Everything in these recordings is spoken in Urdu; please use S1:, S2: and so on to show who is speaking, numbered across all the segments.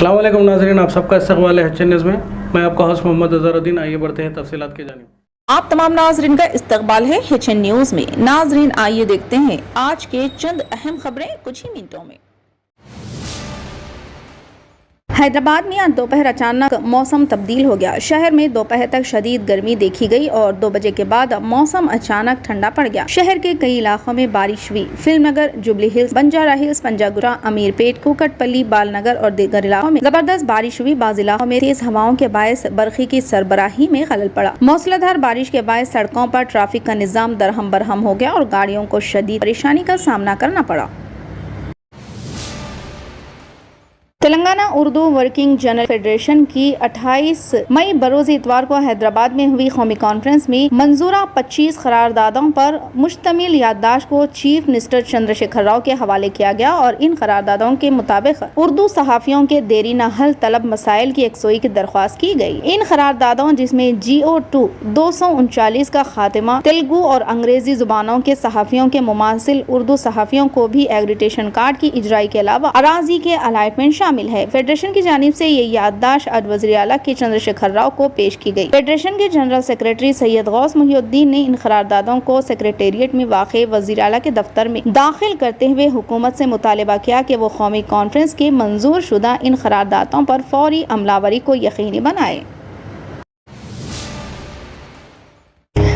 S1: السلام علیکم ناظرین، آپ سب کا استقبال ہے ایچ این نیوز میں۔ میں آپ کا ہوسٹ محمد اظہرالدین۔ آئیے بڑھتے ہیں تفصیلات کی جانب۔
S2: آپ تمام ناظرین کا استقبال ہے ایچ این نیوز میں۔ ناظرین آئیے دیکھتے ہیں آج کے چند اہم خبریں کچھ ہی منٹوں میں۔ حیدرآباد میں آج دوپہر اچانک موسم تبدیل ہو گیا۔ شہر میں دوپہر تک شدید گرمی دیکھی گئی اور 2 بجے کے بعد موسم اچانک ٹھنڈا پڑ گیا۔ شہر کے کئی علاقوں میں بارش ہوئی۔ فلم نگر، جوبلی ہلز، بنجارہ ہلز، پنجاگرہ، امیر پیٹ، کوکٹ پلی، بال نگر اور دیگر علاقوں میں زبردست بارش ہوئی۔ بعض علاقوں میں تیز ہواؤں کے باعث برقی کی سربراہی میں خلل پڑا۔ موسلادھار بارش کے باعث سڑکوں پر ٹریفک کا نظام درہم برہم ہو گیا اور گاڑیوں کو شدید پریشانی کا سامنا کرنا پڑا۔ Telangana Urdu working journal federation کی 28 مئی بروز اتوار کو حیدرآباد میں ہوئی قومی کانفرنس میں منظورہ 25 قراردادوں پر مشتمل یادداشت کو چیف منسٹر چندر شیکھر راؤ کے حوالے کیا گیا اور ان قراردادوں کے مطابق اردو صحافیوں کے دیرینہ حل طلب مسائل کی یکسوئی کی درخواست کی گئی۔ ان قراردادوں جس میں GO2 239 کا خاتمہ، تیلگو اور انگریزی زبانوں کے صحافیوں کے مماثل اردو صحافیوں کو بھی ایگریٹیشن کارڈ کی اجرائی کے علاوہ اراضی کے الائٹمنٹ شامل ہے۔ فیڈریشن کی جانب سے یہ یادداشت آج وزیر اعلیٰ کے چندر شیکھر راؤ کو پیش کی گئی۔ فیڈریشن کے جنرل سیکریٹری سید غوث محی الدین نے ان قراردادوں کو سیکریٹریٹ میں واقع وزیر اعلیٰ کے دفتر میں داخل کرتے ہوئے حکومت سے مطالبہ کیا کہ وہ قومی کانفرنس کے منظور شدہ ان قراردادوں پر فوری عملاوری کو یقینی بنائے۔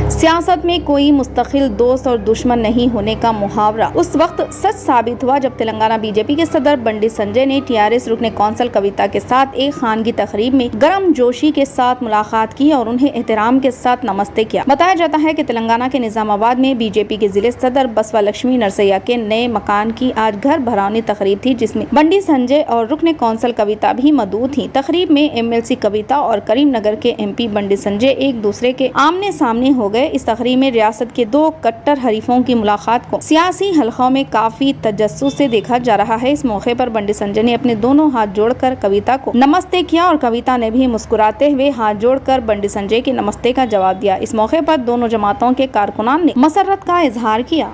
S2: سیاست میں کوئی مستقل دوست اور دشمن نہیں ہونے کا محاورہ اس وقت سچ ثابت ہوا جب تلنگانہ بی جے پی کے صدر بنڈی سنجے نے TRS رکن کونسل کویتا کے ساتھ ایک خانگی تقریب میں گرم جوشی کے ساتھ ملاقات کی اور انہیں احترام کے ساتھ نمستے کیا۔ بتایا جاتا ہے کہ تلنگانہ کے نظام آباد میں بی جے پی کے ضلع صدر بسوا لکشمی نرسیا کے نئے مکان کی آج گھر بھرانی تقریب تھی جس میں بنڈی سنجے اور رکن کونسل کویتا بھی موجود تھیں۔ تقریب میں MLC کویتا اور کریم نگر کے MP بنڈی سنجے ایک دوسرے کے آمنے سامنے ہو گئے۔ اس تقریب میں ریاست کے 2 کٹر حریفوں کی ملاقات کو سیاسی حلقوں میں کافی تجسس سے دیکھا جا رہا ہے۔ اس موقع پر بنڈی سنجے نے اپنے دونوں ہاتھ جوڑ کر کویتا کو نمستے کیا اور کویتا نے بھی مسکراتے ہوئے ہاتھ جوڑ کر بنڈی سنجے کے نمستے کا جواب دیا۔ اس موقع پر دونوں جماعتوں کے کارکنان نے مسرت کا اظہار کیا۔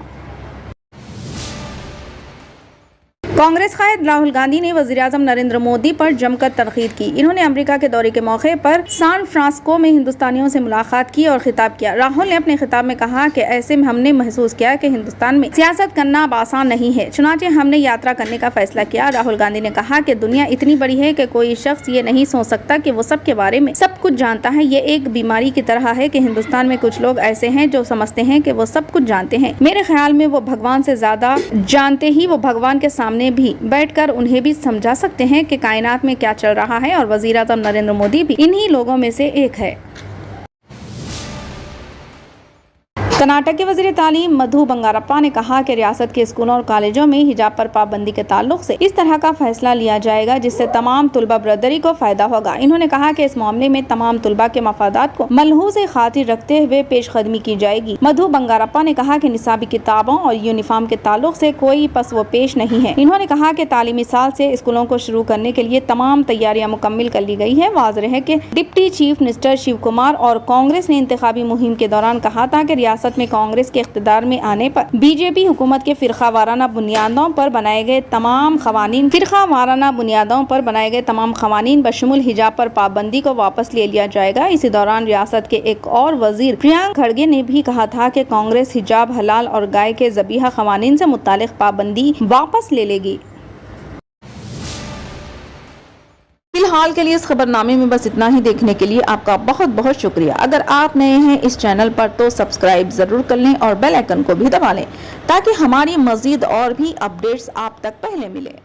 S2: کانگریس قائد راہل گاندھی نے وزیر اعظم نریندر مودی پر جم کر تنقید کی۔ انہوں نے امریکہ کے دورے کے موقع پر سان فرانسسکو میں ہندوستانیوں سے ملاقات کی اور خطاب کیا۔ راہل نے اپنے خطاب میں کہا کہ ایسے میں ہم نے محسوس کیا کہ ہندوستان میں سیاست کرنا اب آسان نہیں ہے، چنانچہ ہم نے یاترا کرنے کا فیصلہ کیا۔ راہل گاندھی نے کہا کہ دنیا اتنی بڑی ہے کہ کوئی شخص یہ نہیں سوچ سکتا کہ وہ سب کے بارے میں سب کچھ جانتا ہے۔ یہ ایک بیماری کی طرح ہے کہ ہندوستان میں کچھ لوگ ایسے ہیں جو سمجھتے ہیں کہ وہ سب کچھ جانتے ہیں۔ میرے خیال میں وہ بھگوان سے زیادہ جانتے ہی وہ بھگوان کے سامنے بھی بیٹھ کر انہیں بھی سمجھا سکتے ہیں کہ کائنات میں کیا چل رہا ہے، اور وزیر اعظم نریندر مودی بھی انہی لوگوں میں سے ایک ہے۔ کرناٹک کے وزیر تعلیم مدھو بنگارپا نے کہا کہ ریاست کے اسکولوں اور کالجوں میں حجاب پر پابندی کے تعلق سے اس طرح کا فیصلہ لیا جائے گا جس سے تمام طلبہ برادری کو فائدہ ہوگا۔ انہوں نے کہا کہ اس معاملے میں تمام طلبہ کے مفادات کو ملحوظ خاطر رکھتے ہوئے پیش قدمی کی جائے گی۔ مدھو بنگارپا نے کہا کہ نصابی کتابوں اور یونیفارم کے تعلق سے کوئی پس و پیش نہیں ہے۔ انہوں نے کہا کہ تعلیمی سال سے اسکولوں کو شروع کرنے کے لیے تمام تیاریاں مکمل کر لی گئی ہیں۔ واضح ہے کہ deputy chief minister Shiv Kumar اور کانگریس نے انتخابی مہم کے دوران کہا تھا کہ ریاست میں کانگریس کے اقتدار میں آنے پر بی جے پی حکومت کے فرقہ وارانہ بنیادوں پر بنائے گئے تمام قوانین بشمول حجاب پر پابندی کو واپس لے لیا جائے گا۔ اسی دوران ریاست کے ایک اور وزیر پریانک کھڑگے نے بھی کہا تھا کہ کانگریس حجاب، حلال اور گائے کے ذبیحہ قوانین سے متعلق پابندی واپس لے لے گی۔ فی الحال کے لیے اس خبر نامے میں بس اتنا ہی۔ دیکھنے کے لیے آپ کا بہت بہت شکریہ۔ اگر آپ نئے ہیں اس چینل پر تو سبسکرائب ضرور کر لیں اور بیل آئیکن کو بھی دبا لیں تاکہ ہماری مزید اور بھی اپڈیٹس آپ تک پہلے ملیں۔